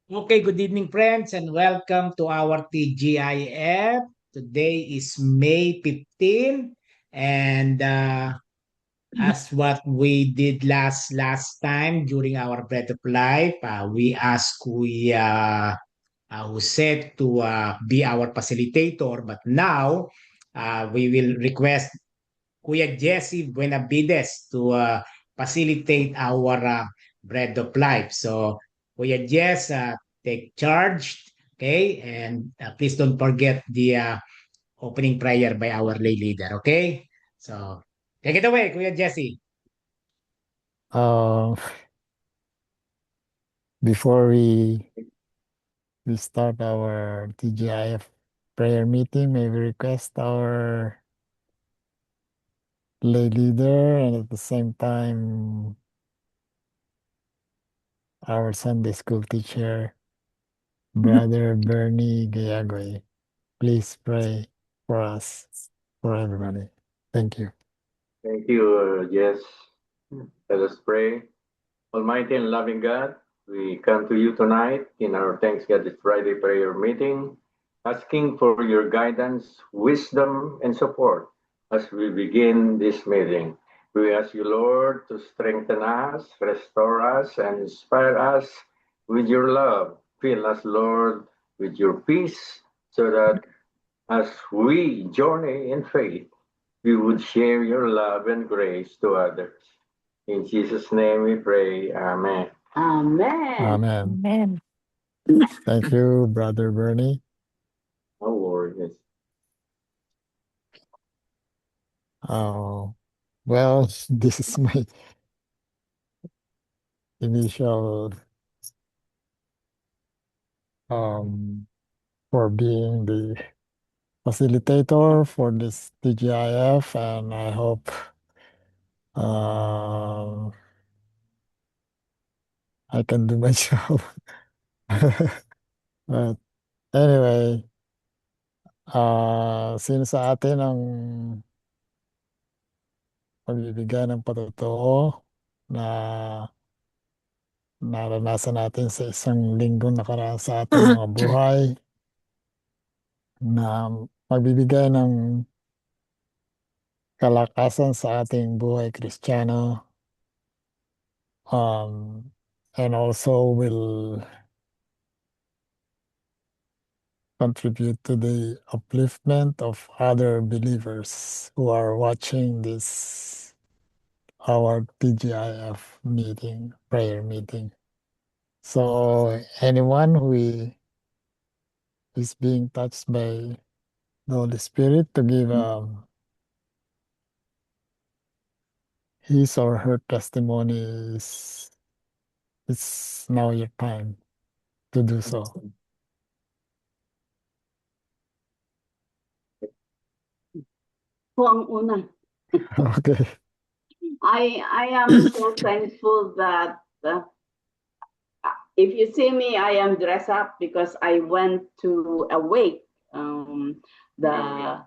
Okay, good evening, friends, and welcome to our TGIF. Today is May 15, and as what we did last time during our Bread of Life, we asked who said to be our facilitator, but now we will request Kuya Jesse Buenavides to facilitate our Bread of Life. So, Kuya Jess, take charge, okay? And please don't forget the opening prayer by our lay leader, okay? So, take it away, Kuya Jesse. Uh, before we start our TGIF prayer meeting, may we request our lay leader and at the same time our Sunday school teacher, Brother Bernie Gayagoy. Please pray for us, for everybody. Thank you. Thank you, Jess. Let us pray. Almighty and loving God, we come to you tonight in our Thanks God Friday prayer meeting, asking for your guidance, wisdom, and support as we begin this meeting. We ask you, Lord, to strengthen us, restore us, and inspire us with your love. Fill us, Lord, with your peace, so that as we journey in faith, we would share your love and grace to others. In Jesus' name we pray. Amen. Amen. Amen. Amen. Thank you, Brother Bernie. No worries. Oh, well, this is my initial for being the facilitator for this TGIF, and I hope I can do my job. But anyway, sino sa atin ang pagbibigay ng patotoo na naranasan natin sa isang linggo nakaraan sa ating mga buhay, na magbibigay ng kalakasan sa ating buhay Kristiyano, and also will contribute to the upliftment of other believers who are watching this our TGIF meeting, prayer meeting. So anyone who is being touched by the Holy Spirit to give his or her testimony it's now your time to do so. Ako ang una. Okay. I am so thankful that if you see me, I am dressed up because I went to awake the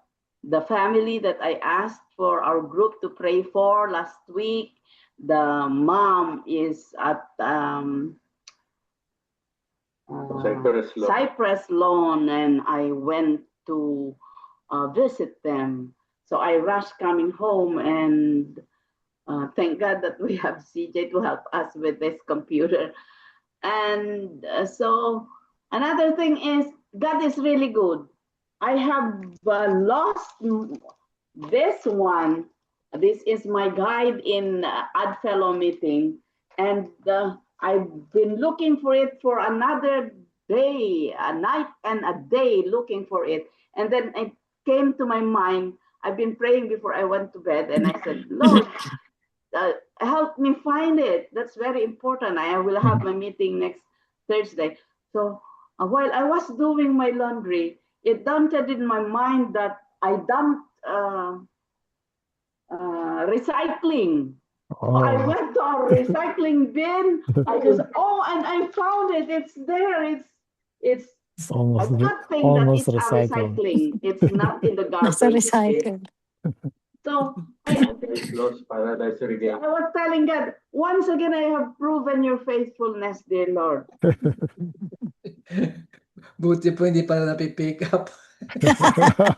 family that I asked for our group to pray for last week. The mom is at Cypress Lawn, and I went to visit them. So I rushed coming home, and thank God that we have CJ to help us with this computer. And so another thing is, God is really good. I have lost this one. This is my guide in Oddfellow meeting, and I've been looking for it for another day, a night and a day looking for it. And then it came to my mind. I've been praying before I went to bed, and I said, Lord, help me find it. That's very important. I will have my meeting next Thursday. So while I was doing my laundry, it dawned in my mind that I dumped recycling. Oh. I went to our recycling bin. I just and I found it. It's there. It's almost I can't think almost that it's recycling. a recycling. It's not in the garbage. It's a recycle. So I Lost paradise regained. I was telling God, once again I have proven your faithfulness, dear Lord. Buti po hindi pala napipick up.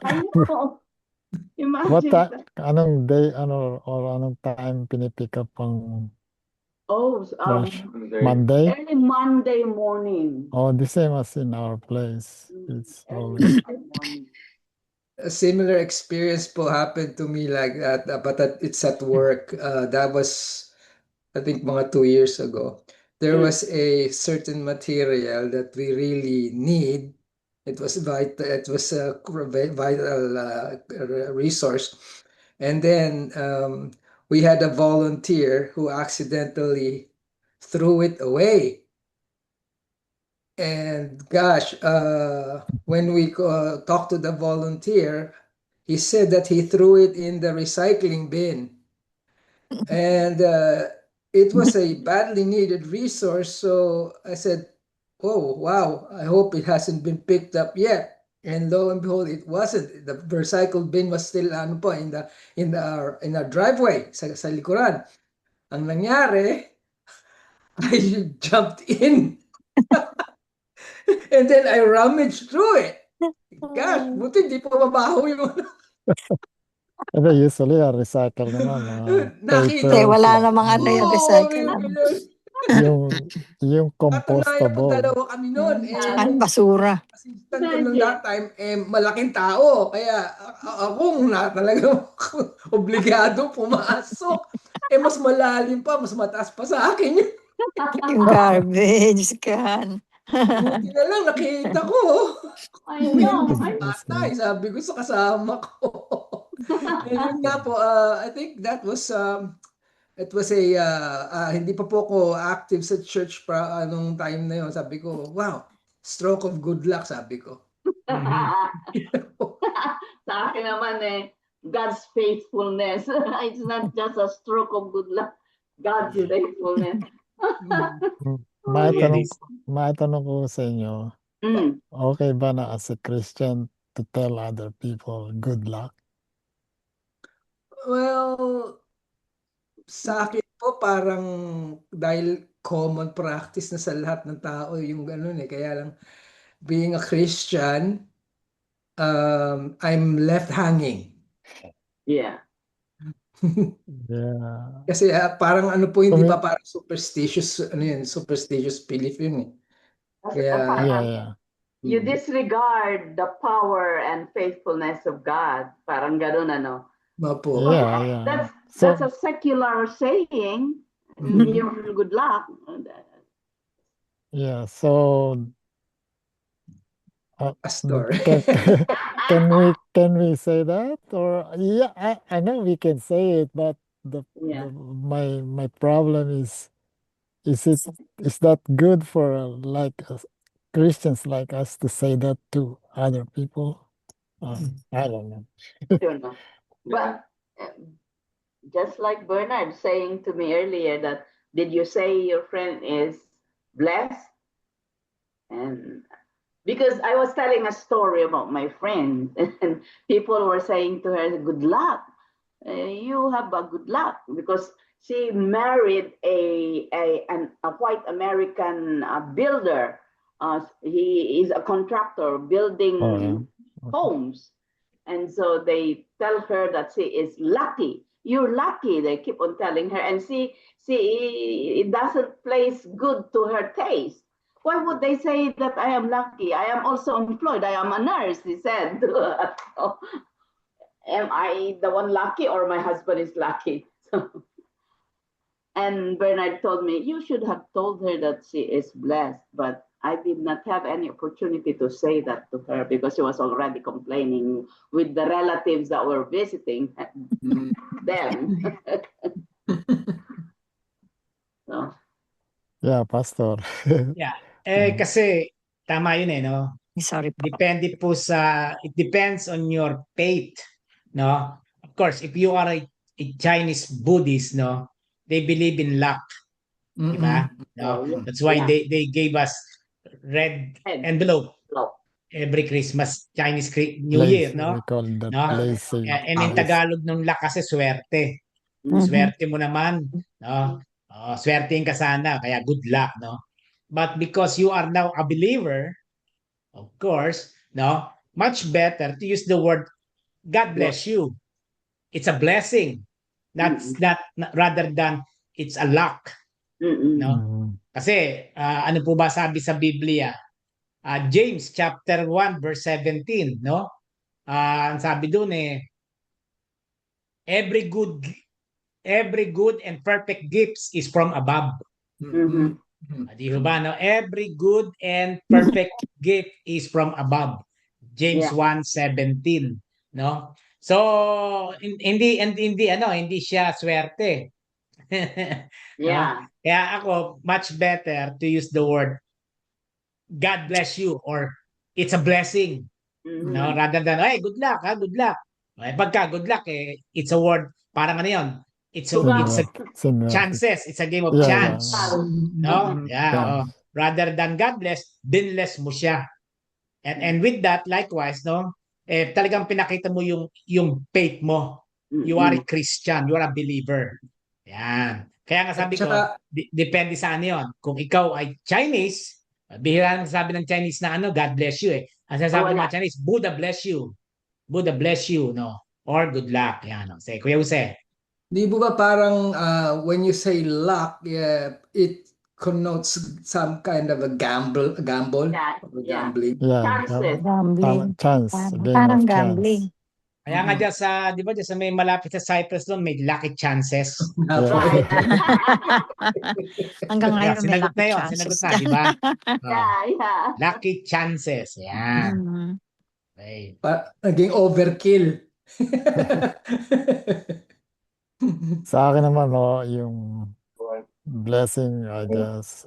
I know. What Imagine that. anong day, or anong time pinipick up ang Oh, trash? Monday. Monday? early Monday morning. Oh, the same as in our place. It's Early always Monday morning. A similar experience po happened to me like that, but it's at work. That was, I think, mga 2 years ago. There was a certain material that we really need. It was vital. It was a vital resource, and then we had a volunteer who accidentally threw it away. And gosh, when we talked to the volunteer, he said that he threw it in the recycling bin. And it was a badly needed resource. So I said, oh, wow, I hope it hasn't been picked up yet. And lo and behold, it wasn't. The recycled bin was still in our driveway sa likuran. Ang nangyari, I jumped in. And then I rummaged through it. Gosh, buti di po mabaho yung and then usually recycle naman nakita. paper, Wala pla- namang ano yung Oo, recycle. yung Katunayan po, compostable. dalawa kami noon. Ang basura. Assistant ko nung that time, malaking tao. Kaya ako talaga obligado pumasok. Mas malalim pa, mas mataas pa sa akin. Yung garbage can. Buti na lang, nakita ko. I know. Patay, sabi ko sa kasama ko. Yun nga po, I think that was, it was hindi pa po ako active sa church anong time na yun. Sabi ko, wow, stroke of good luck, sabi ko. Sa akin naman God's faithfulness. It's not just a stroke of good luck. God's faithfulness. Matanong ko sa inyo, okay ba na as a Christian to tell other people good luck? Well, sa akin po parang dahil common practice na sa lahat ng tao yung ganun kaya lang being a Christian, I'm left hanging. Yeah. Yeah. Kasi parang ano po hindi Kung- pa parang superstitious superstitious belief yun Kaya Yeah. You disregard the power and faithfulness of God. Parang ganun ano. Mapo. Yeah. That's a secular saying. Your good luck. Yeah, so Pastor. can we say that? Or yeah, I know we can say it, but my problem is that good for like Christians like us to say that to other people? I don't know. I don't know. But just like Bernard saying to me earlier that, did you say your friend is blessed? And because I was telling a story about my friend and people were saying to her, good luck. You have a good luck because she married a white American builder. He is a contractor building homes. And so they tell her that she is lucky. You're lucky, they keep on telling her. And it doesn't place good to her taste. Why would they say that I am lucky? I am also employed. I am a nurse, he said. Am I the one lucky or my husband is lucky? And Bernard told me, you should have told her that she is blessed. But I did not have any opportunity to say that to her because she was already complaining with the relatives that were visiting them. So. Yeah, Pastor. Yeah. Kasi tama yun no? Sorry po. It depends on your faith, no? Of course, if you are a Chinese Buddhist, no, they believe in luck. Diba? No? That's why they gave us red envelope. every Christmas, New Year, Place, no? we call that No? placing. And in Tagalog nung luck kasi swerte. Mhm. Swerte mo naman, no? Swertein ka sana, kaya good luck, no? But because you are now a believer, of course, no? Much better to use the word God bless you. It's a blessing. That's rather than it's a luck, no? Mhm. Kasi ano po ba sabi sa Biblia? James chapter 1 verse 17, no? Ang sabi doon every good every good and perfect gifts is from above. Mhm. Di ba no? Every good and perfect gift is from above. James Yeah. 1:17, no? So hindi siya swerte. No? Yeah. Kaya ako much better to use the word God bless you or it's a blessing. No, Mhm. rather than hey, good luck, good luck. Pagka good luck it's a word parang ano 'yon. It's a Similar. chances, it's a game of Yeah, chance. No? Mhm. Yeah, Chance. rather than God bless, binless mo siya. And with that likewise, no? Talagang pinakita mo yung faith mo. You are a Christian, you are a believer. Yan. Kaya nga At sabi ko, saka, depende sa ano 'yon. Kung ikaw ay Chinese, bihira naman sabi ng Chinese na ano, God bless you eh. Ang sasabi ng Wala. mga Chinese, Buddha bless you. Buddha bless you, no? Or good luck. Yan, no? Say, Kuya Jose. di ba parang when you say luck, it connotes some kind of a gamble, Yeah. or Yeah. gambling. Yeah, Chances. Gambling. chance, game Parang of gambling. chance. Kaya nga dyan di ba dyan sa may malapit sa Cyprus doon, may lucky chances. Right. Hanggang Yeah, ngayon may sinagot na lucky yun, chances sinagot na, dyan. di ba? Yeah. Yeah. Lucky chances. Yan. Mhm. Okay. Naging overkill. Sa akin naman, yung blessing, I guess,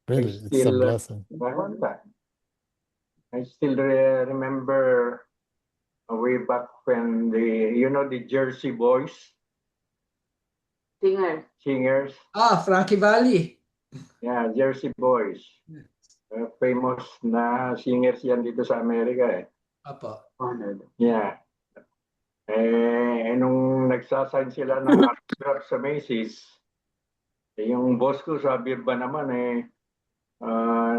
really, it's a blessing. I still remember way back when the Jersey Boys Singers. singers. Frankie Valli. Yeah, Jersey Boys. Famous na singers yan dito sa Amerika eh. Apo. Honored. Yeah. Nung nagsasign sila ng autograph sa Macy's, yung boss ko sabi ba naman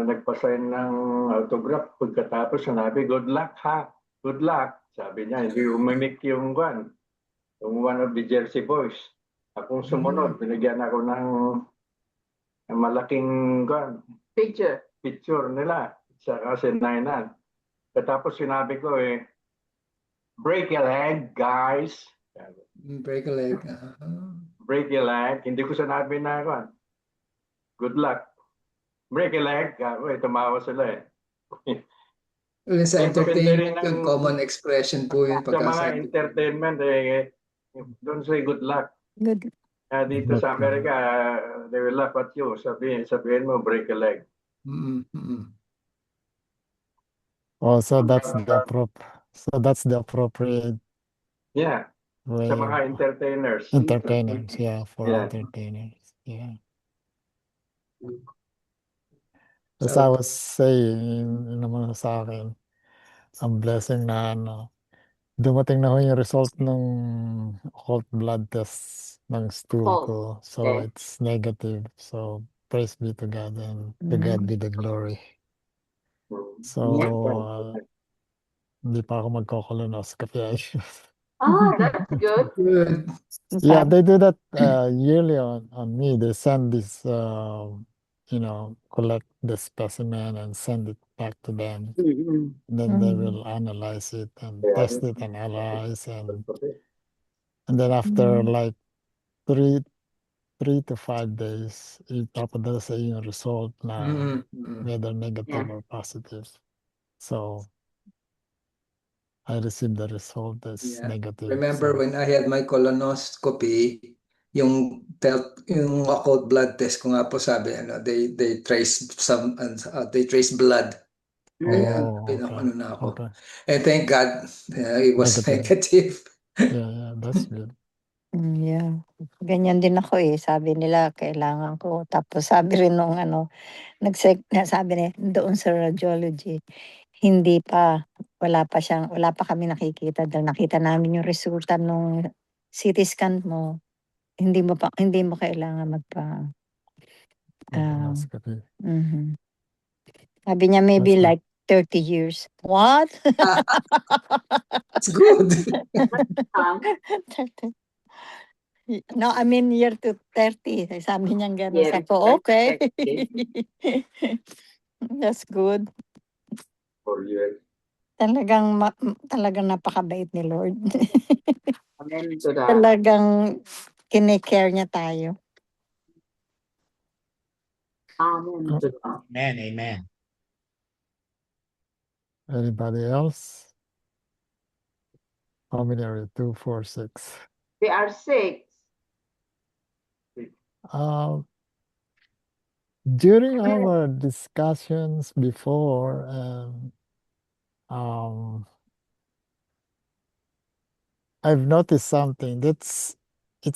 nagpasign ng autograph pagkatapos sinabi, good luck ha, good luck. Sabi niya, hindi umimik yung one of the Jersey Boys. Akong sumunod, binigyan ako ng malaking picture nila sa kasinainan. Tapos sinabi ko break a leg, guys. Break a leg. Break a leg. Hindi ko sinabi na good luck. Break a leg. Tumawa sila Sa entertainment ng- yun, common expression po yun. Sa mga Pagkasabi. entertainment, don't say good luck. Good. Dito sa Amerika, they will laugh at you. Sabihin mo, break a leg. Oh, so that's the appropriate Yeah, way sa mga of entertainers. entertainers. Yeah, for Yeah. entertainers. Yeah. So- As I was saying, yun naman sa akin, ang blessing na dumating na ho yung result ng occult blood test ng stool ko. So Okay. it's negative. So praise be to God and to God be the glory. So hindi pa ako magko-colonoscopy. That's good. Good. Yeah, they do that yearly on me. They send this, collect the specimen and send it back to them. Then they will analyze it and test it and analyze and then after like 3 to 5 days, ipapadala sa iyo yung result na whether negative or positive. So I received the result as Yeah. negative. Remember So, when I had my colonoscopy, yung occult blood test ko nga po sabi, they trace blood. Kaya okay. ano na ako. Okay. And thank God, it was negative. Yeah, that's good. Yeah. Ganyan din ako Sabi nila kailangan ko. Tapos sabi rin nung sabi niya doon sa radiology, Hindi pa. Wala pa kami nakikita dahil nakita namin yung resulta nung CT scan mo. Hindi mo kailangan Colonoscopy. mhm. Sabi niya maybe That's like 30 years. What? It's good. No, I mean year to 30. Sabi niya gano'n. Year Sabi ko, to okay. 30. That's good. For years. Talagang napakabait ni Lord. Amen to that. Talagang kine-care niya tayo. Amen to that. Amen. Amen. Anybody else? How many are you? 2, 4, 6. We are 6. During our discussions before, I've noticed something it's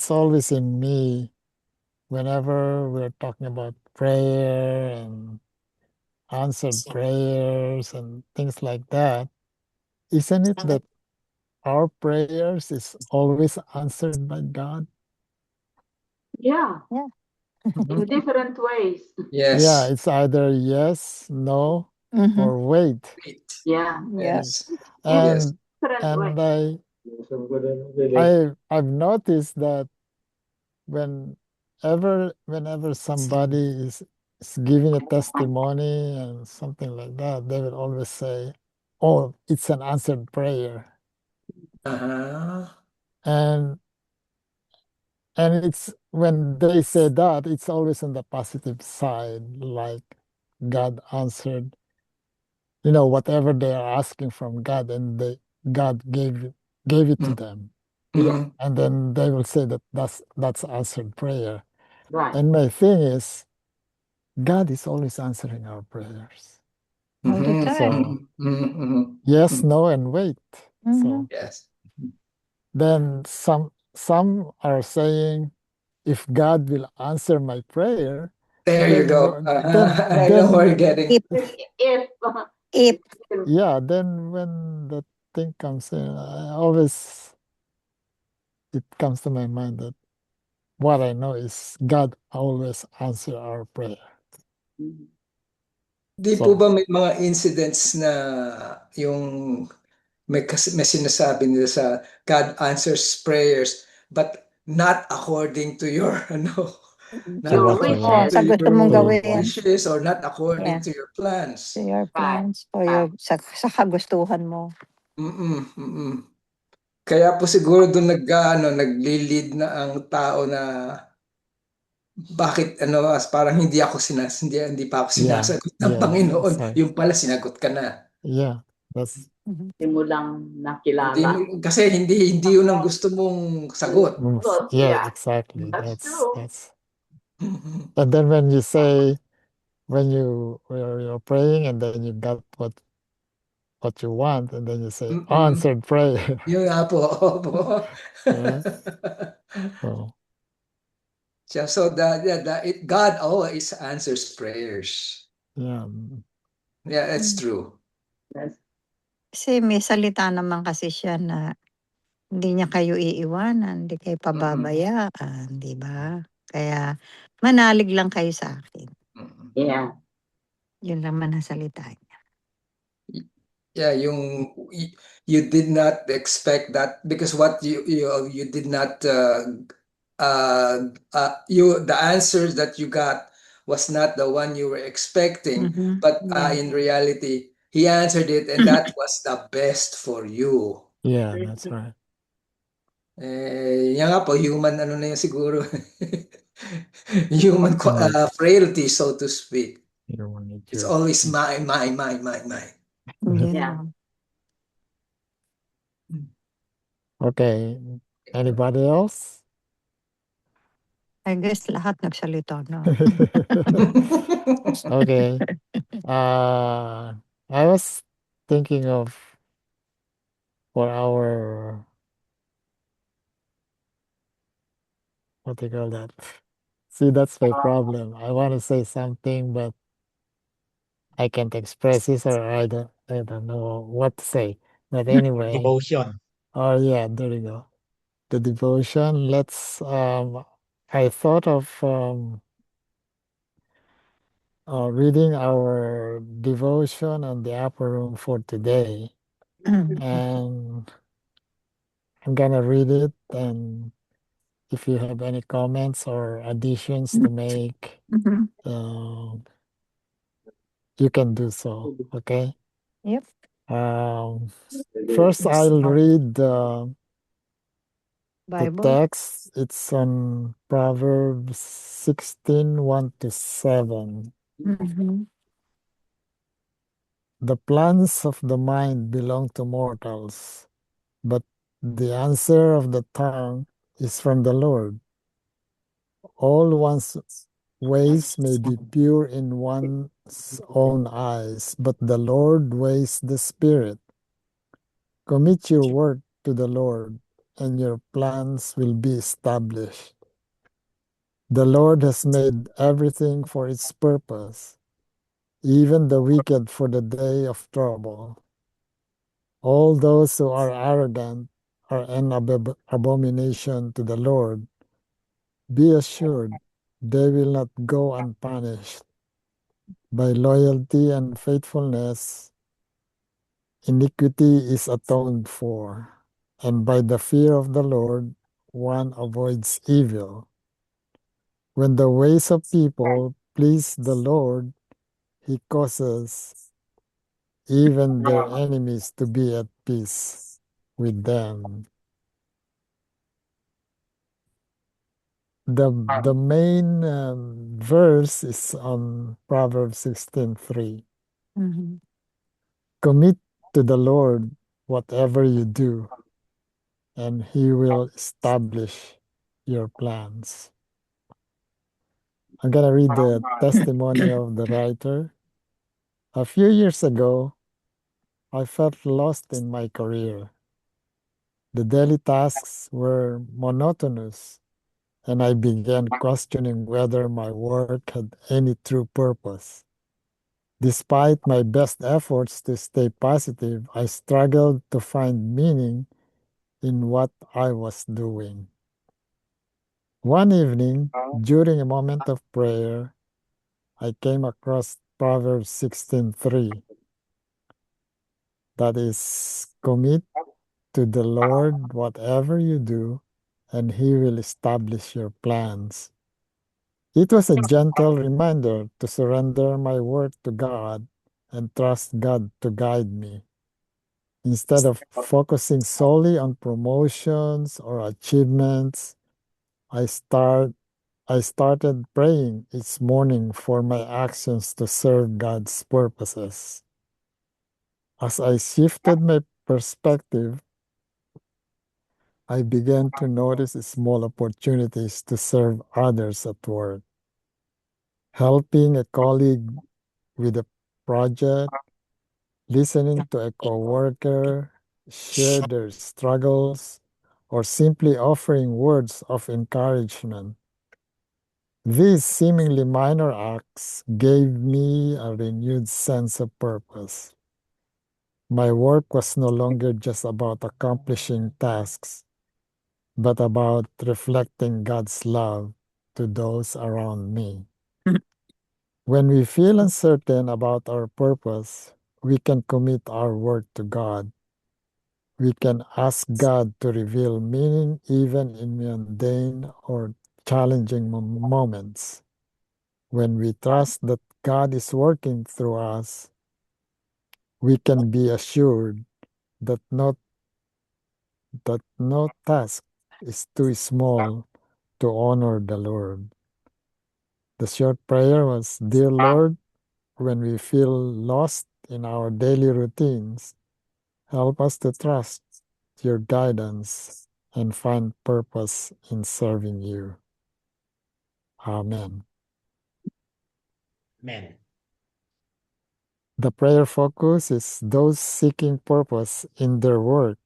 always in me whenever we're talking about prayer and answered prayers and things like that. Isn't it that our prayers is always answered by God? Yeah. Yeah. In different ways. Yeah, Yes. it's either yes, no, Mhm. or wait. Yeah. Yeah. Yes. And Different ways. I've noticed that whenever somebody is giving a testimony and something like that, they will always say, "Oh, it's an answered prayer," Uh-huh. and it's when they say that, it's always on the positive side, like God answered, whatever they are asking from God, and God gave it to Mm. them, Mhm. and then they will say that that's answered prayer. Right. And my thing is, God is always answering our prayers. All the Mhm. time. So Mhm. Mhm. yes, Mhm. no, and wait. So Yes. then some are saying, if God will answer my prayer, There you then go. I know where you're getting. If If yeah, then when the thing comes in, it comes to my mind that what I know is God always answer our prayer. Di po So ba may mga incidents na yung may sinasabi nila sa God answers prayers but not according to your to not your what you according oh, want to sa wishes. gusto your mong to gawin. wishes or not according Yeah. to your To plans. your Right. plans or sa kagustuhan mo. Mm-mm, mm-mm. Kaya po siguro doon nagli-lead na ang tao na bakit parang hindi pa ako sinasagot ng yeah, Panginoon. sorry. Yung pala sinagot ka na. Yeah, that's Hindi mo lang Hindi nakilala. kasi hindi yun ang gusto mong sagot. yeah, Yeah. exactly. That's true. That's and then when you say when you're praying and then you got what you want and then you say Mm-mm. answered prayer. Yun nga po. Opo. Yeah. So So God always answers prayers. yeah. Yeah, that's true. Yes. Kasi may salita naman kasi siya na hindi niya kayo iiwanan, hindi kayo pababayaan, di ba? Kaya manalig lang kayo sa akin. Mm-mm. Yeah. Yun naman ang salita niya. Yeah, you did not expect that because what you did not the answers that you got was not the one you were expecting, but Yeah. in reality he answered it and that was the best for you. Yeah, that's right. Yan nga po, human na yun siguro. Human frailty, so to speak. It's always mine. Yeah. Okay. Anybody else? I guess lahat nagsalita na. Okay. I was thinking of for our what do you call that? See, that's my problem. I want to say something, but I can't express this, or I don't know what to say. But anyway, Devotion. oh yeah, there you go. The devotion. I thought of reading our devotion on the upper room for today, and I'm gonna read it. And if you have any comments or additions to make, uh, you can do so. Okay. Yep. First, I'll read the Bible. text. It's on Proverbs 16, 1 to 7. Mhm. The plans of the mind belong to mortals, but the answer of the tongue is from the Lord. All one's ways may be pure in one's own eyes, but the Lord weighs the spirit. Commit your work to the Lord, and your plans will be established. The Lord has made everything for its purpose, even the wicked for the day of trouble. All those who are arrogant are an abomination to the Lord. Be assured, they will not go unpunished. By loyalty and faithfulness, iniquity is atoned for, and by the fear of the Lord, one avoids evil. When the ways of people please the Lord, he causes even their enemies to be at peace with them. The main verse is on Proverbs 16:3. Mhm. Commit to the Lord whatever you do, and he will establish your plans. I'm going to read the testimony of the writer. A few years ago, I felt lost in my career. The daily tasks were monotonous, and I began questioning whether my work had any true purpose. Despite my best efforts to stay positive, I struggled to find meaning in what I was doing. One evening, during a moment of prayer, I came across Proverbs 16:3. That is, commit to the Lord whatever you do, and he will establish your plans. It was a gentle reminder to surrender my work to God and trust God to guide me. Instead of focusing solely on promotions or achievements, I start I started praying each morning for my actions to serve God's purposes. As I shifted my perspective, I began to notice small opportunities to serve others at work. Helping a colleague with a project, listening to a coworker share their struggles, or simply offering words of encouragement. These seemingly minor acts gave me a renewed sense of purpose. My work was no longer just about accomplishing tasks, but about reflecting God's love to those around me. When we feel uncertain about our purpose, we can commit our work to God. We can ask God to reveal meaning even in mundane or challenging moments. When we trust that God is working through us, we can be assured that no task is too small to honor the Lord. The short prayer was, Dear Lord, when we feel lost in our daily routines, help us to trust your guidance and find purpose in serving you. Amen. Amen. The prayer focus is those seeking purpose in their work.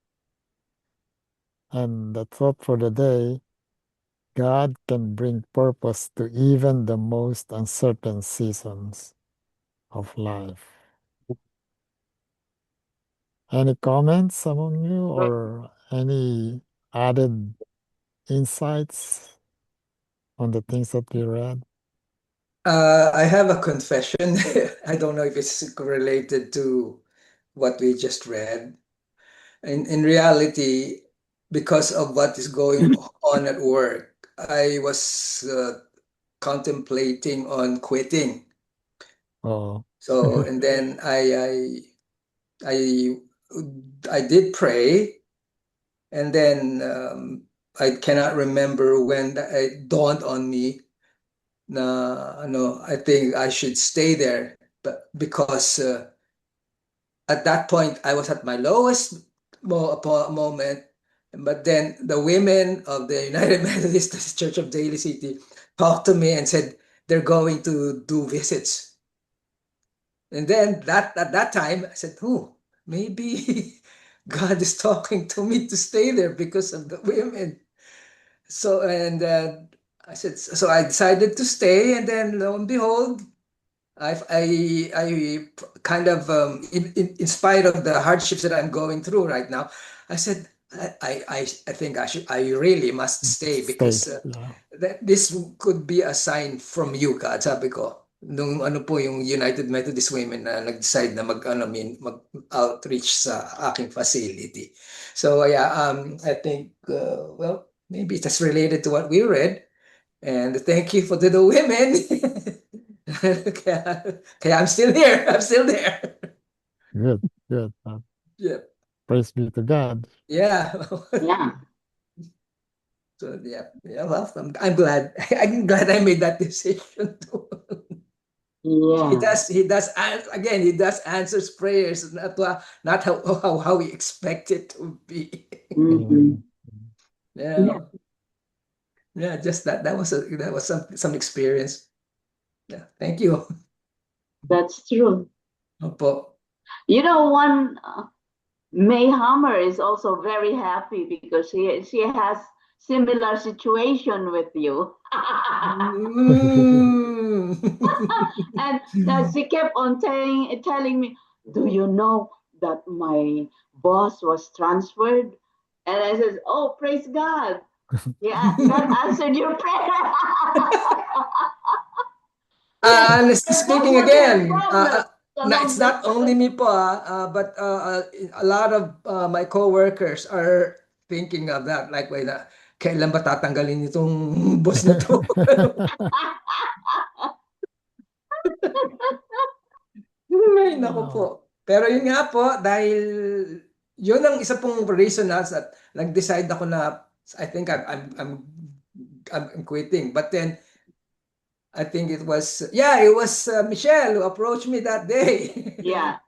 And the thought for the day, God can bring purpose to even the most uncertain seasons. of life. Any comments among you or any added insights on the things that we read? I have a confession. I don't know if it's related to what we just read. In reality, because of what is going on at work, I was contemplating on quitting. Oh, So, and then I I did pray, and then I cannot remember when it dawned on me na ano, I think I should stay there, but because at that point I was at my lowest moment, but then the women of the United Methodist Church of Daly City talked to me and said they're going to do visits. And then at that time I said, oh, maybe God is talking to me to stay there because of the women. So and I said, so I decided to stay, and then lo and behold, I kind of in spite of the hardships that I'm going through right now, I said I think I really must stay because yeah. this could be a sign from you, God. Sabi ko nung ano po yung United Methodist Women na nag-decide na mag-outreach sa aking facility. So yeah, I think well, maybe that's related to what we read. And thank you for the women. kaya I'm still here. I'm still there. Good. Yeah. Praise be to God. Yeah. Yeah. So yeah. Well, I'm glad. I'm glad I made that decision too. Yeah. He does again. He does answers prayers, not how we expect it to be. Mhm. Yeah. Yeah. Just that was some experience. Yeah. Thank you. That's true. Opo. You know, one May Hammer is also very happy because she has similar situation with you. And she kept on telling me, do you know that my boss was transferred? And I said, oh, praise God. Yeah, God answered your prayer. Honestly speaking, again, it's not Problem. only me po, but a lot of my coworkers are thinking of that. Like, wait, kailan ba tatanggalin itong boss na to? Ay, naku po. Pero yun nga po, dahil yun ang isa pong reason na nag-decide ako na I think I'm quitting. But then I think it was Michelle who approached me that day. Yeah.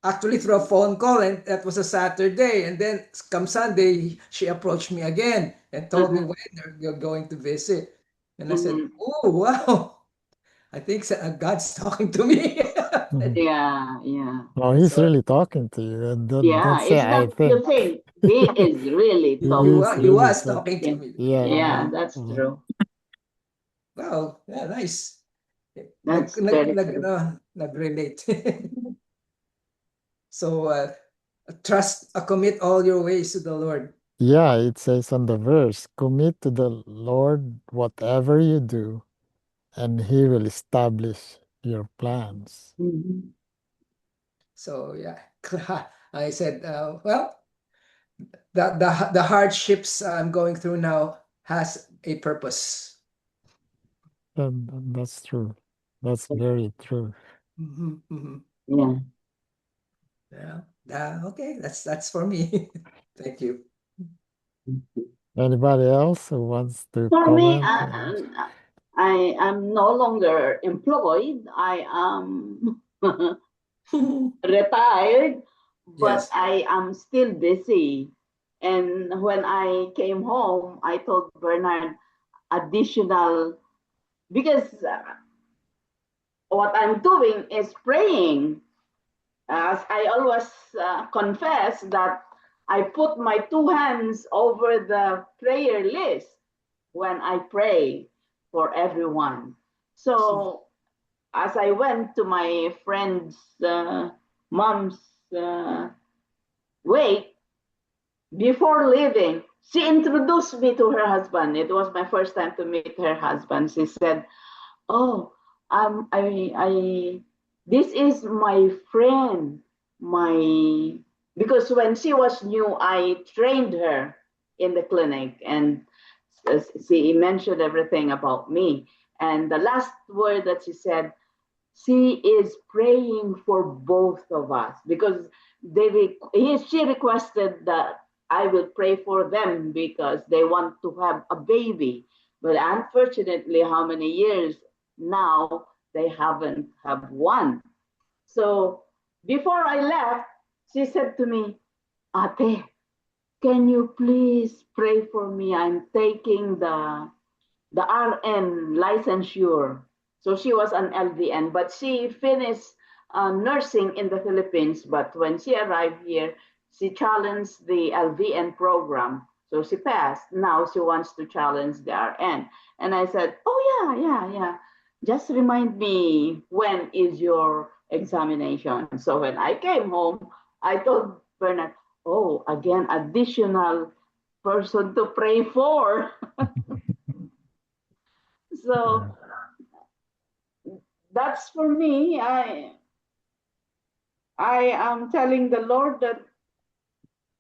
Actually through a phone call, and that was a Saturday. And then come Sunday, she approached me again and told me when you're going to visit. And I said, oh, wow. I think God's talking to me. Yeah. Oh, he's really talking to you. Don't say It's I not you think. think. He is really He talking. is He really was talking. talking to me. Yeah, that's true. Wow, yeah, nice. That's very true. Nag-relate. So commit all your ways to the Lord. Yeah, it says on the verse, commit to the Lord whatever you do, and he will establish your plans. Mhm. So yeah, I said, well, the hardships I'm going through now has a purpose. That's true. That's very true. Yeah. Yeah. Okay, that's for me. Thank you. Anybody else who wants to For me, comment? I am no longer employed. I am retired, but Yes. I am still busy. And when I came home, I told Bernard additional because what I'm doing is praying. As I always confess that I put my two hands over the prayer list when I pray for everyone. So as I went to my friend's mom's wake, before leaving, she introduced me to her husband. It was my first time to meet her husband. She said, "Oh, this is my friend, because when she was new, I trained her in the clinic, and she mentioned everything about me. And the last word that she said, she is praying for both of us because she requested that I will pray for them because they want to have a baby. But unfortunately, how many years now they haven't have one. So before I left, she said to me, Ate, can you please pray for me? I'm taking the RN licensure. So she was an LVN, but she finished nursing in the Philippines. But when she arrived here, she challenged the LVN program. So she passed. Now she wants to challenge the RN. And I said, oh, yeah. Just remind me, when is your examination? So when I came home, I told Bernard, oh, again, additional person to pray for. So that's for me. I am telling the Lord that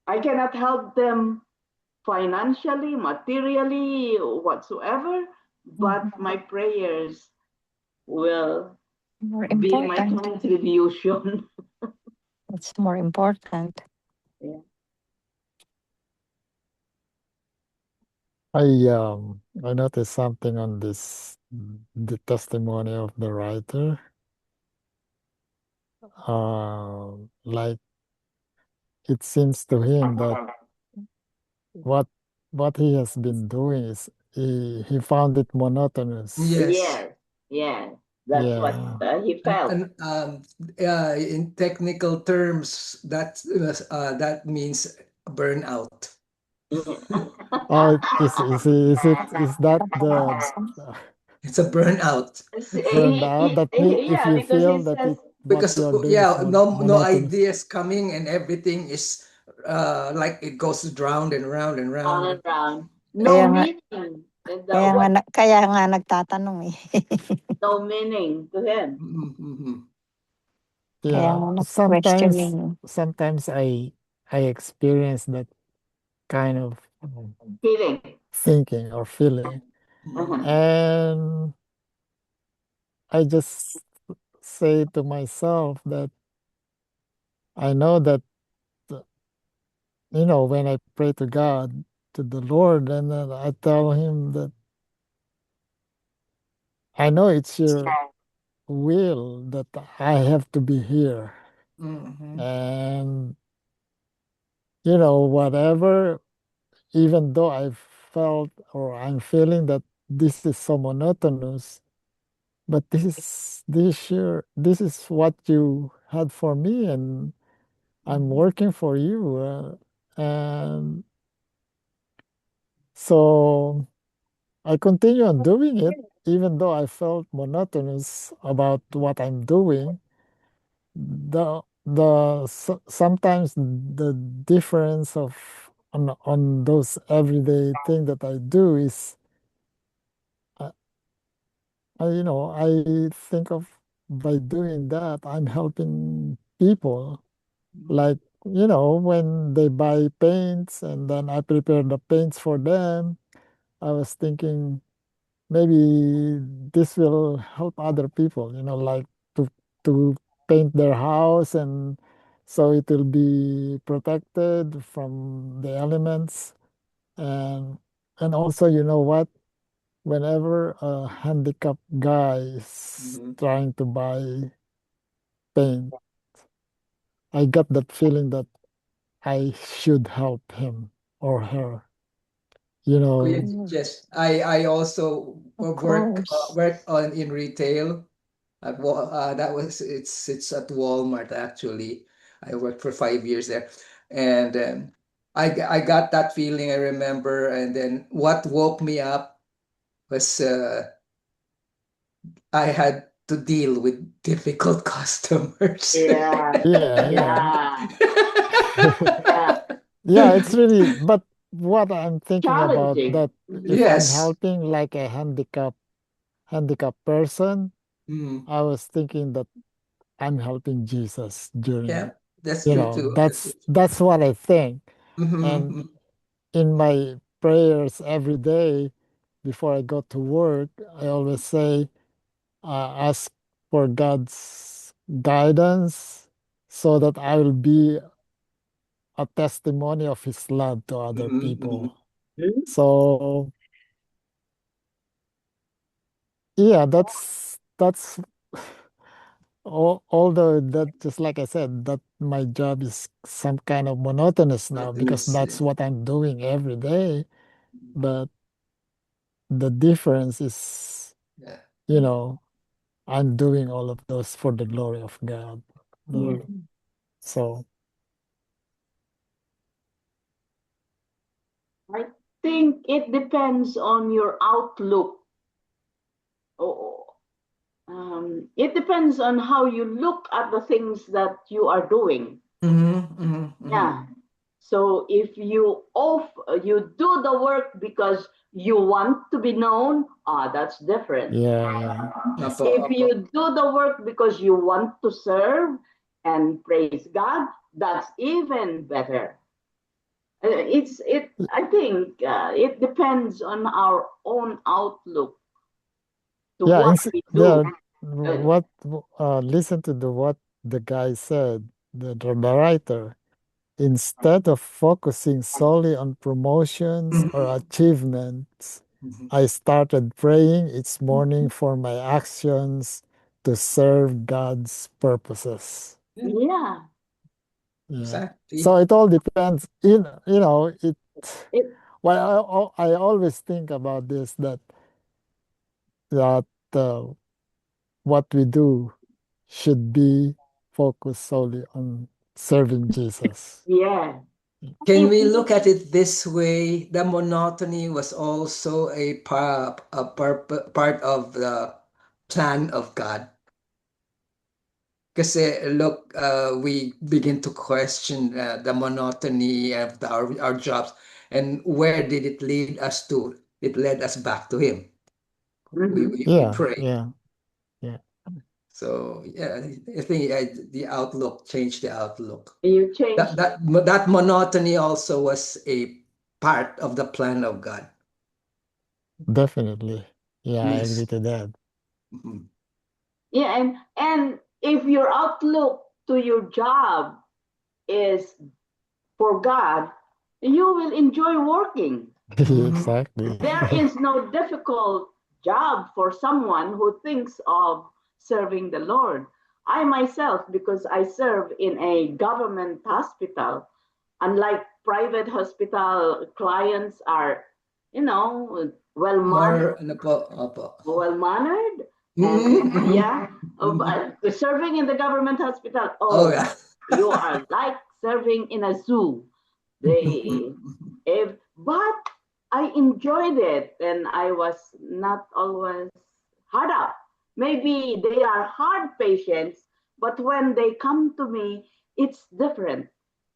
I cannot help them financially, materially, whatsoever, but my prayers will More be my important. contribution. It's more important. Yeah. I noticed something on this, the testimony of the writer. Like it seems to him that what what he has been doing is he found it monotonous. Yes. Yes. That's what Yeah. he felt. In technical terms, that means burnout. Oh, is that the It's a burnout burned out? That mean if Yeah, you because feel he that says what because you are doing is yeah, no monotonous. ideas coming and everything is like it goes round and round and on round. and round. Kaya No nga, meaning. And what kaya nga nagtatanong eh. no meaning to him. Mhm. Kaya Yeah. nga Sometimes questioning. sometimes I experience that kind of Feeling. thinking or feeling, Uh-huh. and I just say to myself that I know that when I pray to God, to the Lord, and then I tell him that I know it's your will that I have to be here. Mhm. And, whatever, even though I felt or I'm feeling that this is so monotonous, but this is what you had for me, and I'm working for you. And so I continue on doing it, even though I felt monotonous about what I'm doing. Sometimes the difference of on those everyday thing that I do is, uh, I think of by doing that I'm helping people. Like, when they buy paints and then I prepare the paints for them, I was thinking maybe this will help other people, like to paint their house, and so it will be protected from the elements. And also, you know what? Whenever a handicapped guy is Mhm. trying to buy paint, I got that feeling that I should help him or her. You know, Yes, I also Of course. work on in retail. It's at Walmart actually. I worked for 5 years there, and I got that feeling. I remember, and then what woke me up was I had to deal with difficult customers. Yeah. Yeah, yeah. Yeah. Yeah. Yeah, it's really, but what I'm thinking about Challenging. that if I'm Yes. helping like a handicapped person, Mm. I was thinking that I'm helping Jesus during, Yeah, that's you true know, too. that's what I think. Mhm, And mhm. in my prayers every day before I go to work, I always say, ask for God's guidance so that I will be a testimony of His love to other Mhm, people. Mhm. So yeah, that's although that, just like I said, that my job is some kind of monotonous now because Monotonous, that's yeah. what I'm doing every day. But the difference is, Yeah. you know, I'm doing all of those for the glory of God. Yeah. So I think it depends on your outlook. Oh, it depends on how you look at the things that you are doing. Mhm, mhm, mhm. Yeah. So if you do the work because you want to be known, that's different. yeah. Opo, If opo. you do the work because you want to serve and praise God, that's even better. I think it depends on our own outlook to Yeah, what we do. what listen to the what the guy said, the writer. Instead of focusing solely on promotions or Mhm, achievements, mhm. I started praying each morning for my actions to serve God's purposes. Yeah. Yeah. Exactly. So it all depends. It. It, Well, I always think about this that what we do should be focused solely on serving Jesus. yeah. Can If we you, look at it this way? The monotony was also part of the plan of God. Kasi look, we begin to question the monotony of our jobs. And where did it lead us to? It led us back to Him. Mhm. We Yeah, pray. yeah, yeah. So yeah, I think the outlook changed the outlook. You change, That monotony also was a part of the plan of God. Definitely. Yeah, I agree Yes. to that. Mhm. yeah, and if your outlook to your job is for God, you will enjoy working. Mhm. Exactly. There is no difficult job for someone who thinks of serving the Lord. I myself, because I serve in a government hospital, unlike private hospital clients are, well More mannered, ano po, opo. and Mhm. yeah, Mhm. but serving in the government hospital, Oh oh, yeah. you are like serving in a zoo. They, if but I enjoyed it, and I was not always hard up. Maybe they are hard patients, but when they come to me, it's different.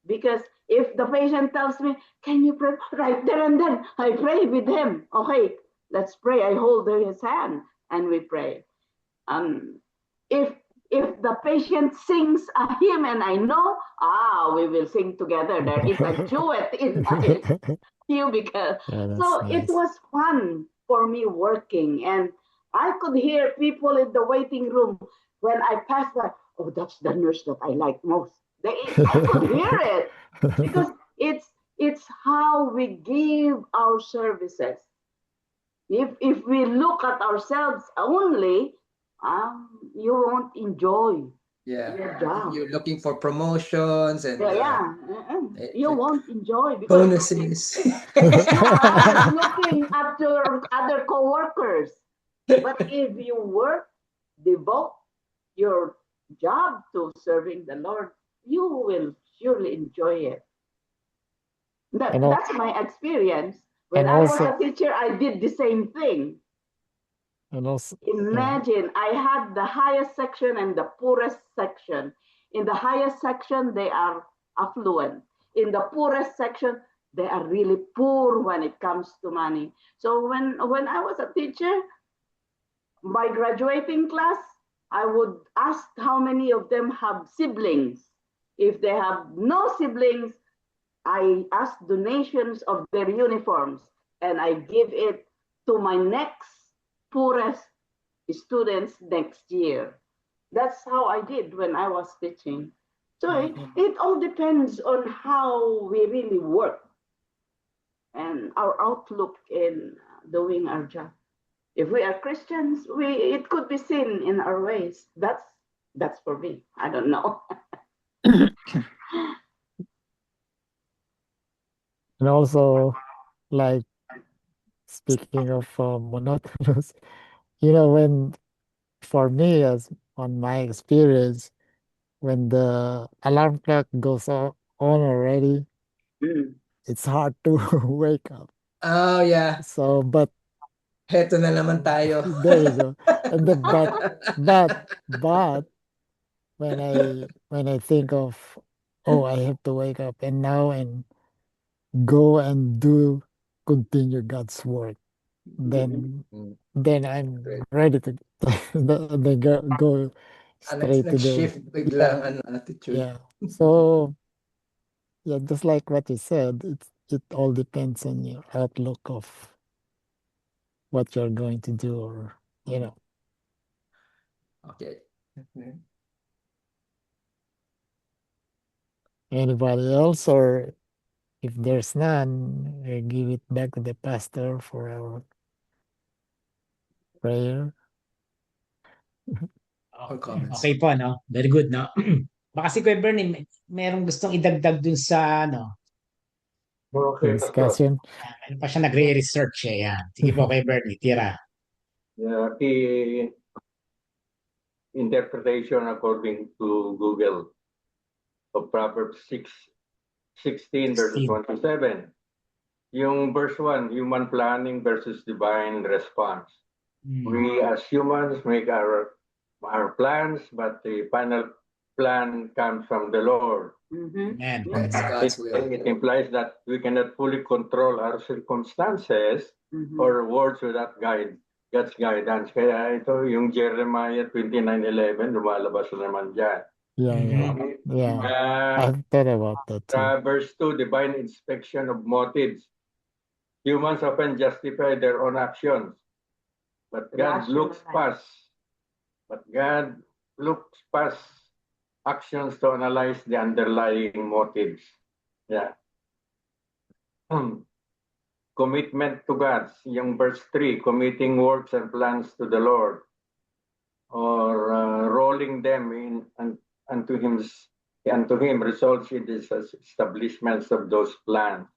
Because if the patient tells me, "Can you pray?" Right there and then, I pray with him. Okay, let's pray. I hold his hand and we pray. Um, if if the patient sings a hymn and I know, we will sing together. There is a duet in my queue because Yeah, that's so it nice. was fun for me working, and I could hear people in the waiting room when I passed by. Oh, that's the nurse that I like most. I could hear it because it's how we give our services. If we look at ourselves only, you won't enjoy Yeah. your job. You're looking for promotions and Yeah, yeah. You won't enjoy because bonuses. looking at your other coworkers. But if you work, devote your job to serving the Lord, you will surely enjoy it. and al- That's my experience. When and I was also a teacher, I did the same thing. And also, Imagine, I had the highest section and the poorest section. In the highest section, they are affluent. In the poorest section, they are really poor when it comes to money. So when I was a teacher, my graduating class, I would ask how many of them have siblings. If they have no siblings, I ask donations of their uniforms and I give it to my next poorest students next year. That's how I did when I was teaching. So it all depends on how we really work and our outlook in doing our job. If we are Christians, it could be seen in our ways. That's for me. I don't know. and also, like speaking of monotonous, when for me, as on my experience, when the alarm clock goes on already, it's hard to wake up. Oh, yeah. So, but Heto na naman tayo. there you go. And then, but when I think of, oh, I have to wake up and now and go and continue God's work, then I'm Great. ready to then go straight to the Nag-shift bigla ang attitude. yeah. So yeah, just like what you said, it all depends on your outlook of what you're going to do, or Okay. anybody else, or if there's none, I give it back to the pastor for our prayer. Or comments. Okay po, no? Very good, no? Baka si Kuya Bernie, merong gustong idagdag dun sa, Okay, Pastor. Discussion. Meron pa siya nagre-research eh. Yan. Sige po, Kuya Bernie, tira. The interpretation according to Google of Proverbs 16 verses 27. Yung verse 1, human planning versus divine response. We as humans make our plans, but the final plan comes from the Lord. Amen. That's God's will. It implies that we cannot fully control our circumstances or words without God's guidance. Kaya ito, yung Jeremiah 29:11, lumalabas na naman dyan. Yeah. I've thought about that too. Verse 2, divine inspection of motives. Humans often justify their own actions, but God looks past actions to analyze the underlying motives. Yeah. Commitment to God, yung verse 3, committing works and plans to the Lord, or rolling them in unto him results in the establishments of those plans.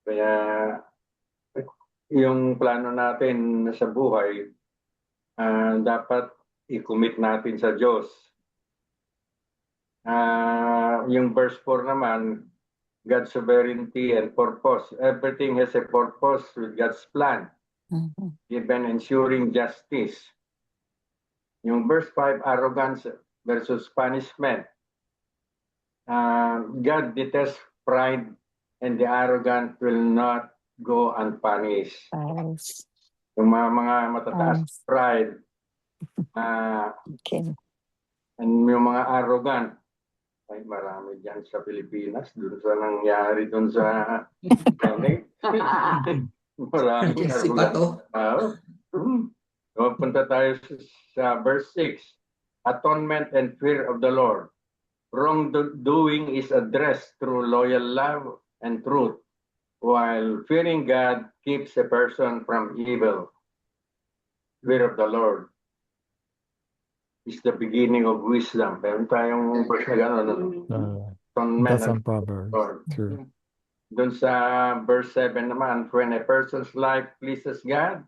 Kaya yung plano natin sa buhay, dapat i-commit natin sa Diyos. Yung verse 4 naman, God's sovereignty and purpose. Everything has a purpose with God's plan, even ensuring justice. Yung verse 5, arrogance versus punishment. God detests pride, and the arrogant will not go unpunished. Yung mga matataas pride, and yung mga arrogant, ay marami dyan sa Pilipinas, dun sa nangyari dun sa marami Si Pato. Punta tayo sa verse 6, atonement and fear of the Lord. Wrongdoing is addressed through loyal love and truth, while fearing God keeps a person from evil. Fear of the Lord is the beginning of wisdom. Meron tayong verse na gano'n. That's on Proverbs. True. Doon sa verse 7 naman, when a person's life pleases God,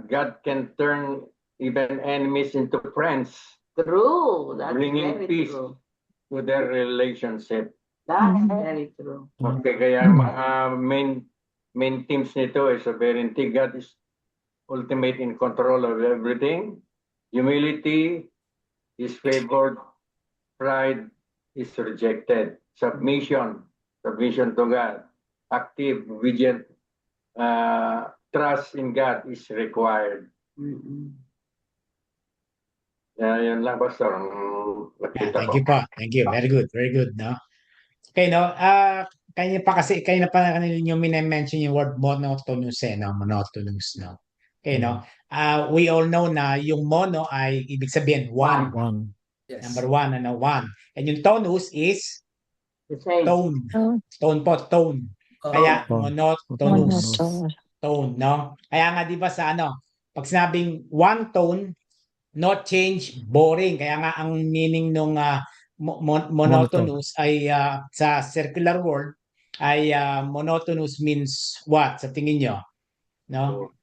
God can turn even enemies into friends. True. That's Bringing very peace true. to their relationship. That's very true. Okay, kaya mga main main themes nito is sovereignty. God is ultimate in control of everything. Humility is favored. Pride is rejected. Submission to God. Active, vigilant, trust in God is required. Yan lang, Pastor, ang nakita Thank ko. you po. Thank you. Very good. Very good, no? Okay, no? Kanya pa kanina yung mine-mention yung word monotonous, no? Monotonous, no? Okay, no? We all know na yung mono ay ibig sabihin one. One. Yes. Number one, one. And yung tonus is The same. tone. Oh, Tone po, tone. Kaya Tone. monotonous. monotonous. Tone, no? Kaya nga di ba sa pag sinabing one tone, no change, boring. Kaya nga ang meaning nung monotonous ay sa circular word ay monotonous means what sa tingin nyo? No?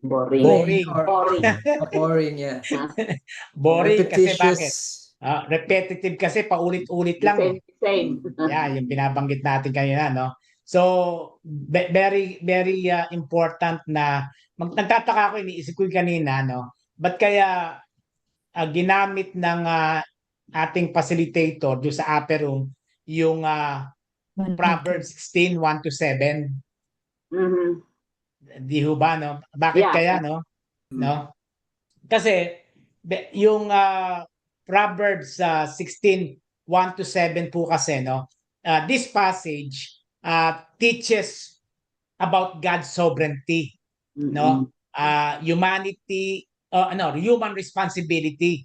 Boring. Boring. Boring. Boring, yeah. Boring kasi bakit? Repetitious. Repetitive kasi paulit-ulit lang. Same, same. Yeah, yung binabanggit natin kanina, no? So, very, very important na nagtataka ako, iniisip ko yung kanina, no? Ba't kaya ginamit ng ating facilitator doon sa upper room yung Proverbs 16, 1-7? Mhm. Di ho ba, no? Bakit Yeah. kaya, no? No? Kasi yung Proverbs 16, 1-7 po kasi, no? This passage teaches about God's sovereignty, no? Humanity, human responsibility,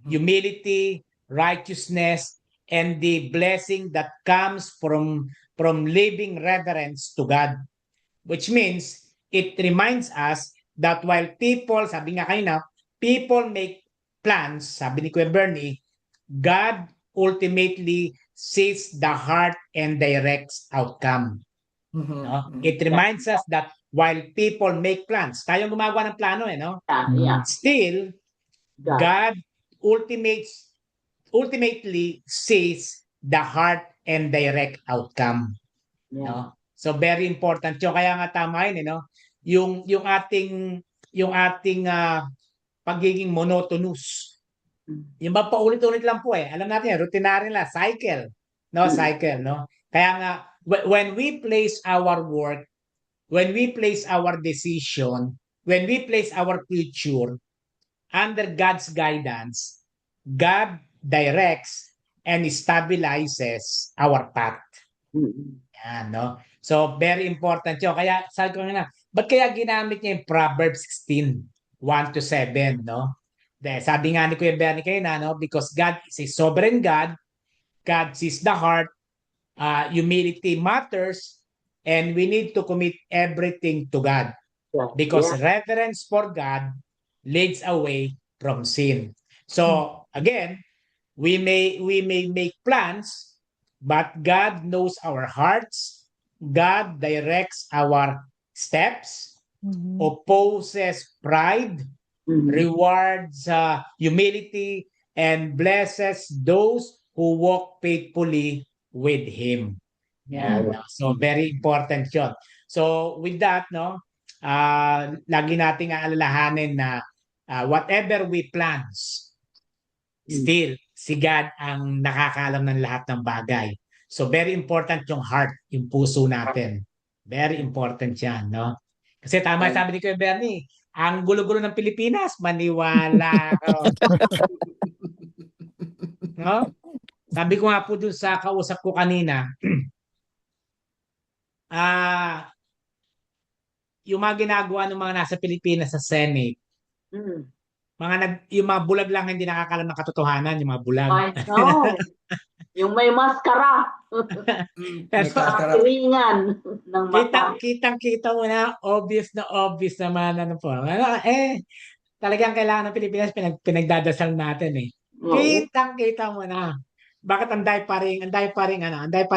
humility, righteousness, and the blessing that comes from living reverence to God. Which means, it reminds us that while people, sabi nga kanina, people make plans, sabi ni Kuya Bernie, God ultimately sees the heart and directs outcome. No? It reminds us that while people make plans, tayo gumagawa ng plano, no? Yeah. Still, God ultimately sees the heart and direct outcome. Yeah. No? So very important 'yung kaya nga tama 'yun, no? Yung ating pagiging monotonous. Yung ba paulit-ulit lang po Alam natin, routinary lang, cycle. No, cycle, no? Kaya nga when we place our work, when we place our decision, when we place our future under God's guidance, God directs and stabilizes our path. Yan, no? So, very important yun. Kaya, sabi ko nga, ba't kaya ginamit niya yung Proverbs 16, 1-7, no? Sabi nga ni Kuya Bernie kayo no? Because God is a sovereign God. God sees the heart. Humility matters. And we need to commit everything to God. Because reverence for God leads away from sin. So, again, we may make plans, but God knows our hearts. God directs our steps, opposes pride, rewards humility, and blesses those who walk faithfully with Him. Yeah. So very important yun. So with that, no, lagi nating aalalahanin na whatever we plans, still, si God ang nakakaalam ng lahat ng bagay. So very important yung heart, yung puso natin. Very important yan, no? Kasi tama sabi ni Kuya Bernie, ang gulo-gulo ng Pilipinas, maniwala ako. No? Sabi ko nga po dun sa kausap ko kanina, yung mga ginagawa ng mga nasa Pilipinas sa Senate, yung mga bulag lang hindi nakakalam ng katotohanan, yung mga bulag. I know. Yung may maskara. May kakarap. Kapiringan ng mata. Kitang-kita mo na obvious naman po. Talagang kailangan ng Pilipinas pinagdadasal natin Kitang-kita mo na. Bakit anday pa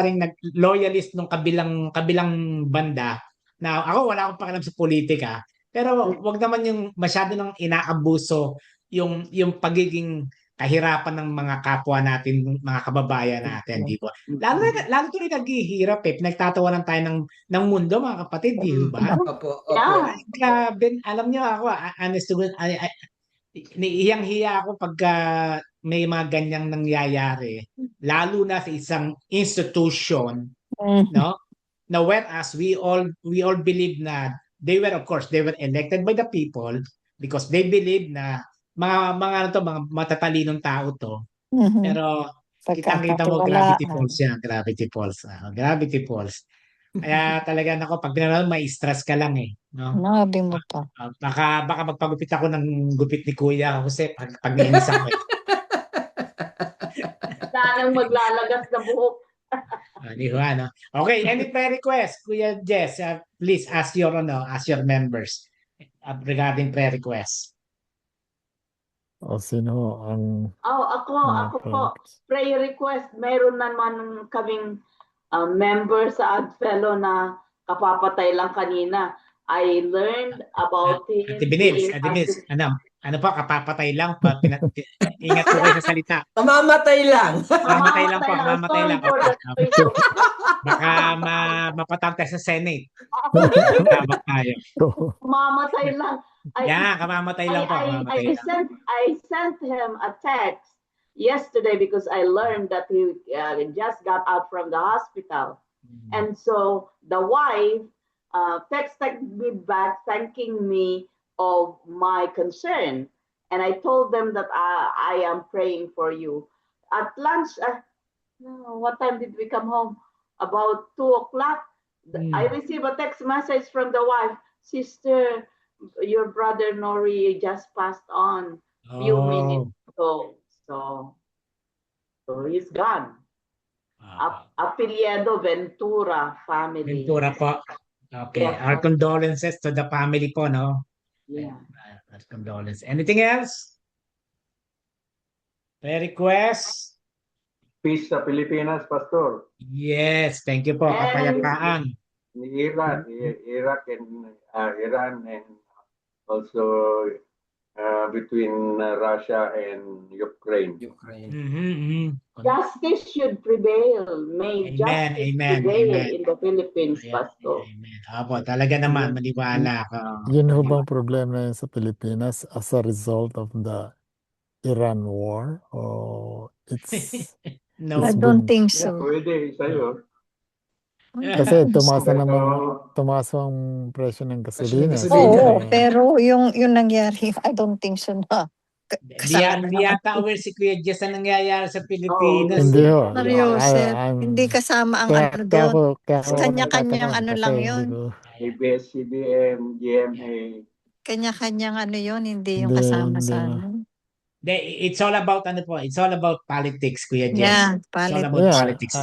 ring loyalist nung kabilang banda. Now, ako wala akong pakialam sa politika. Pero wag naman yung masyado nang inaabuso yung pagiging kahirapan ng mga kapwa natin, mga kababayan natin, di ba? Lalo tuloy naghihirap eh. Pinagtatawanan tayo ng mundo, mga kapatid, di ba? Opo, opo. Yeah. Ay, grabe. Alam niyo ako, honest to God, nihiyang-hiya ako pagka may mga ganyang nangyayari. Lalo na sa isang institution, no? Now, whereas we all believe na they were elected by the people because they believe na mga matatalinong tao to. Mhm. Pero kitang-kita mo gravity falls yan, gravity falls. Gravity falls. Kaya talaga nako pag pinanood may stress ka lang eh, no? Nabi mo pa. Baka magpagupit ako ng gupit ni Kuya Jose pag nainis ako eh. Sanang maglalagas na buhok. Di ba, no? Okay, any prayer request, Kuya Jess, please ask your members regarding prayer requests. O sino ang Ako po. Prayer request. Mayroon naman kaming member sa Oddfellow na kapapatay lang kanina. I learned about him. Ate Binils, ano po, kapapatay lang pa. Ingat po kayo sa salita. Mamamatay lang. Mamatay lang po, mamatay lang. Sorry for the situation. Baka mapatang tayo sa Senate. Tabak tayo. Mamatay lang. Kamamatay lang po. Mamatay lang. I sent him a text yesterday because I learned that he just got out from the hospital. And so the wife texted me back thanking me of my concern. And I told them that I am praying for you. At lunch, what time did we come home? About 2:00. I received a text message from the wife, "Sister, your brother Nori just passed on few minutes ago." So he's gone. Apelyido Ventura family. Ventura po. Okay. Yeah. Our condolences to the family po, no? Yeah. Our condolences. Anything else? Prayer request? Peace sa Pilipinas, Pastor. Yes. Thank you po. Kapayapaan. Iran and also between Russia and Ukraine. Justice should prevail. May justice prevail in the Philippines, Pastor. Amen. Apo, talaga naman, maniwala ka. Yun ho bang problema yun sa Pilipinas as a result of the Iran war? Or it's No. I don't think so. Pwede, sa'yo. kasi tumaas ang presyo ng gasolina. Oo, pero yung nangyari, I don't think so na. Hindi yata aware si Kuya Jess na nangyayari sa Pilipinas. Hindi ho. Seryoso, hindi kasama ang ano doon. Kanya-kanyang ano lang yun. ABS-CBN, GMA. Kanya-kanyang ano yun, hindi yung kasama sa ano. It's all about It's all about politics, Kuya Jess. Yeah, It's all about politics.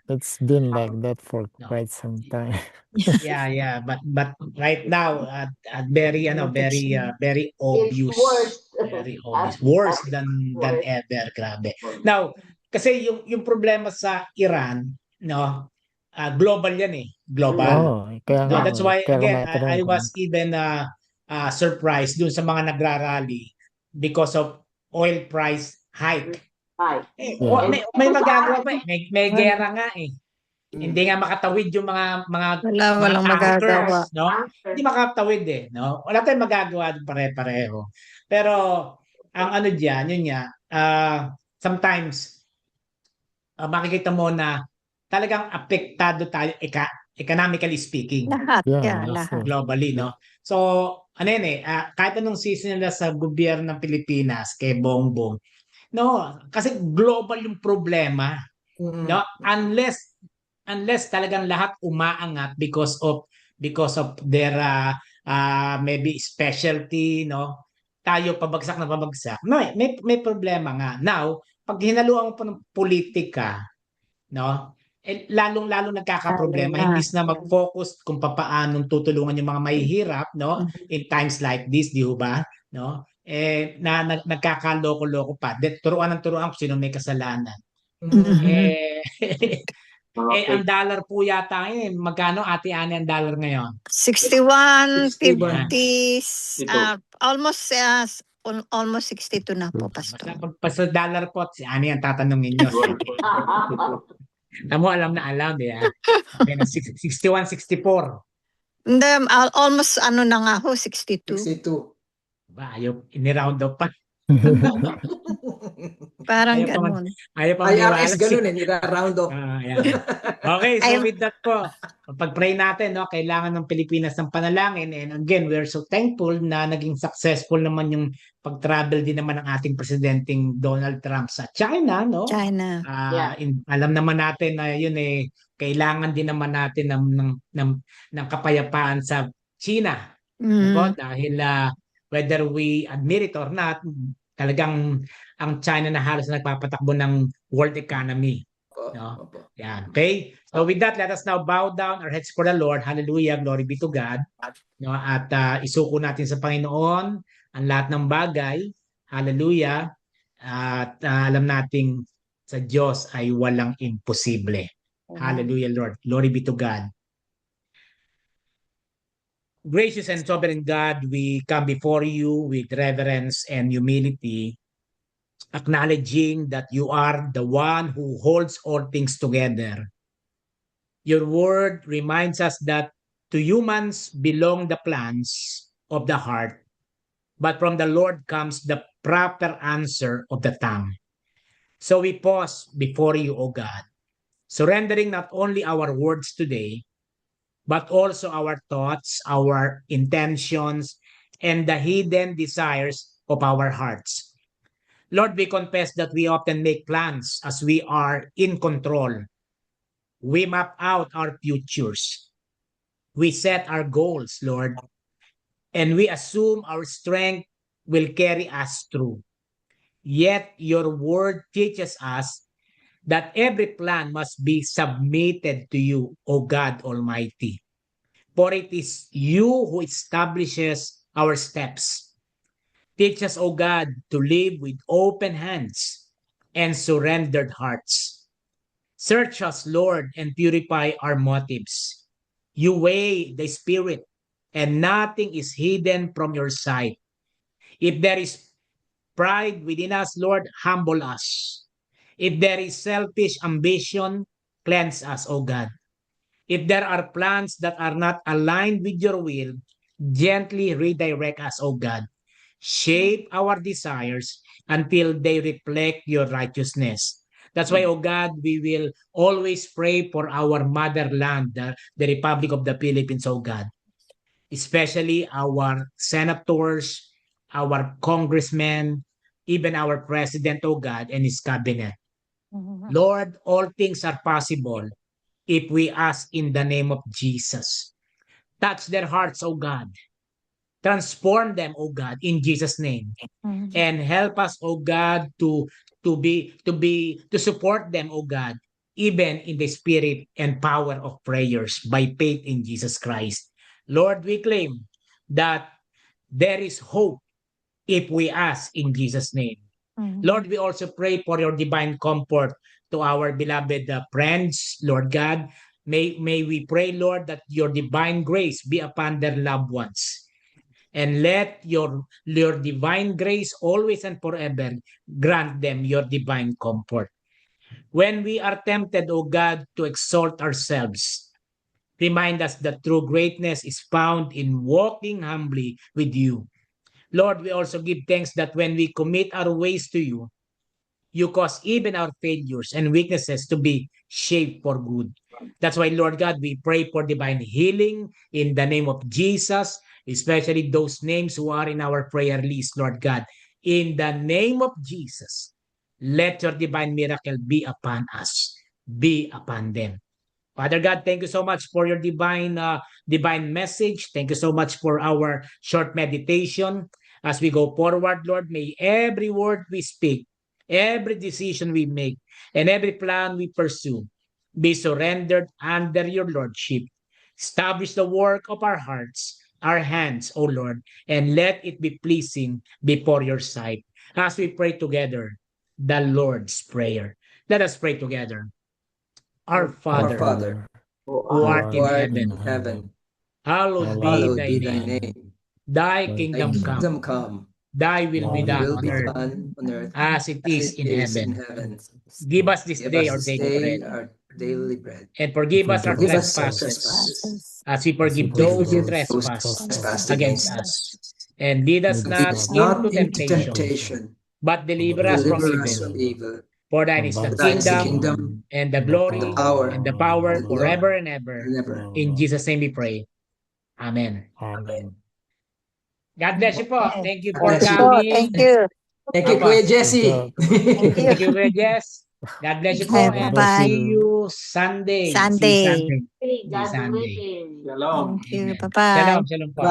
It's been like that for quite some time. Yeah. But right now, very obvious. Very obvious. Worse than ever. Grabe. Now, kasi yung problema sa Iran, no, global yan eh. Global. That's why, again, I was even surprised dun sa mga nagrarally because of oil price hike. May magagawa pa eh. May gera nga eh. Hindi nga makatawid yung mga walang magagawa. No? Hindi makatawid eh, no? Wala tayong magagawa doon pare-pareho. Pero ang ano diyan, yun nga, sometimes makikita mo na talagang apektado tayo economically speaking. Lahat. Globally, no? So, ano yun eh, kahit anong season nila sa gobyerno ng Pilipinas, kay Bongbong, no? Kasi global yung problema. No? Unless talagang lahat umaangat because of their maybe specialty, no? Tayo pabagsak na pabagsak. No, may problema nga. Now, pag hinaluan mo pa ng politika, no? Lalong nagkakaproblema imbis na mag-focus kung paano tutulungan yung mga mahihirap, no? In times like this, di ba? No? Nagkakaloko-loko pa. Turuan kung sino may kasalanan. Ang dollar po yata ngayon, magkano Ate Ani ang dollar ngayon? 61.50, almost Almost 62 na po, Basta Pastor. pag sa dollar po, si Ani ang tatanungin nyo. Tamo alam na alam, eh. Okay, na 61, 64. Hindi, almost ano na nga ho, 62. 62. Ba, ayaw, ini-round up pa. Parang Ayaw pa man- ganun. Ayaw pa IRS maniwala. ganun eh, nira-round off. Ayan. Okay, so Ayun. with that po, pag-pray natin, no, kailangan ng Pilipinas ng panalangin. And again, we're so thankful na naging successful naman yung pag-travel din naman ng ating Presidenteng Donald Trump sa China, no? China. Alam naman natin na yun eh, kailangan din naman natin ng kapayapaan sa China. Mm. Dahil whether we admit it or not, talagang ang China na halos nagpapatakbo ng world economy. No? Opo. Yan. Okay? So with that, let us now bow down our heads for the Lord. Hallelujah. Glory be to God. No? At isuko natin sa Panginoon ang lahat ng bagay. Hallelujah. At alam nating sa Diyos ay walang imposible. Hallelujah, Lord. Glory be to God. Gracious and sovereign God, we come before you with reverence and humility, acknowledging that you are the one who holds all things together. Your word reminds us that to humans belong the plans of the heart, but from the Lord comes the proper answer of the tongue. So we pause before you, O God, surrendering not only our words today, but also our thoughts, our intentions, and the hidden desires of our hearts. Lord, we confess that we often make plans as we are in control. We map out our futures. We set our goals, Lord, and we assume our strength will carry us through. Yet your word teaches us that every plan must be submitted to you, O God Almighty. For it is you who establishes our steps. Teach us, O God, to live with open hands and surrendered hearts. Search us, Lord, and purify our motives. You weigh the spirit, and nothing is hidden from your sight. If there is pride within us, Lord, humble us. If there is selfish ambition, cleanse us, O God. If there are plans that are not aligned with your will, gently redirect us, O God. Shape our desires until they reflect your righteousness. That's why, O God, we will always pray for our motherland, the Republic of the Philippines, O God. Especially our senators, our congressmen, even our president, O God, and his cabinet. Lord, all things are possible if we ask in the name of Jesus. Touch their hearts, O God. Transform them, O God, in Jesus' name. And help us, O God, to support them, O God, even in the spirit and power of prayers by faith in Jesus Christ. Lord, we claim that there is hope if we ask in Jesus' name. Lord, we also pray for your divine comfort to our beloved friends, Lord God. May we pray, Lord, that your divine grace be upon their loved ones. And let your divine grace always and forever grant them your divine comfort. When we are tempted, O God, to exalt ourselves, remind us that true greatness is found in walking humbly with you. Lord, we also give thanks that when we commit our ways to you, you cause even our failures and weaknesses to be shaped for good. That's why, Lord God, we pray for divine healing in the name of Jesus, especially those names who are in our prayer list, Lord God. In the name of Jesus, let your divine miracle be upon us, be upon them. Father God, thank you so much for your divine message. Thank you so much for our short meditation. As we go forward, Lord, may every word we speak, every decision we make, and every plan we pursue be surrendered under your lordship. Establish the work of our hearts, our hands, O Lord, and let it be pleasing before your sight. As we pray together, the Lord's Prayer. Let us pray together. Our Father, who art in heaven, hallowed be Hallowed thy be thy name. name. Thy Thy kingdom come. kingdom come. thy will be Thy done will on be earth done on earth as it is in heaven. Give us this Give day us our this daily day bread, our daily bread. and forgive us our Forgive us our trespasses, trespasses. as we forgive We those who forgive those who trespass trespass against against us. us. And lead us Lead us not Lead us into not into temptation, temptation, but deliver us from deliver us evil. from evil. For thine is For the For thine is the kingdom, kingdom, and the the glory, the power, and the power and the glory, forever and ever. and ever. In Jesus' name we pray. Amen. Amen. God bless you po. Okay. Thank you God for bless you. coming. Thank you. Thank you, Apa. Kuya Jesse. Thank you. Thank you, Kuya Jess. God bless you po, Bye, and bye-bye. see you Sunday. See you Sunday. Sunday. See you God Sunday. willing. Shalom. Thank you. Amen. Bye-bye. Shalom, shalom po.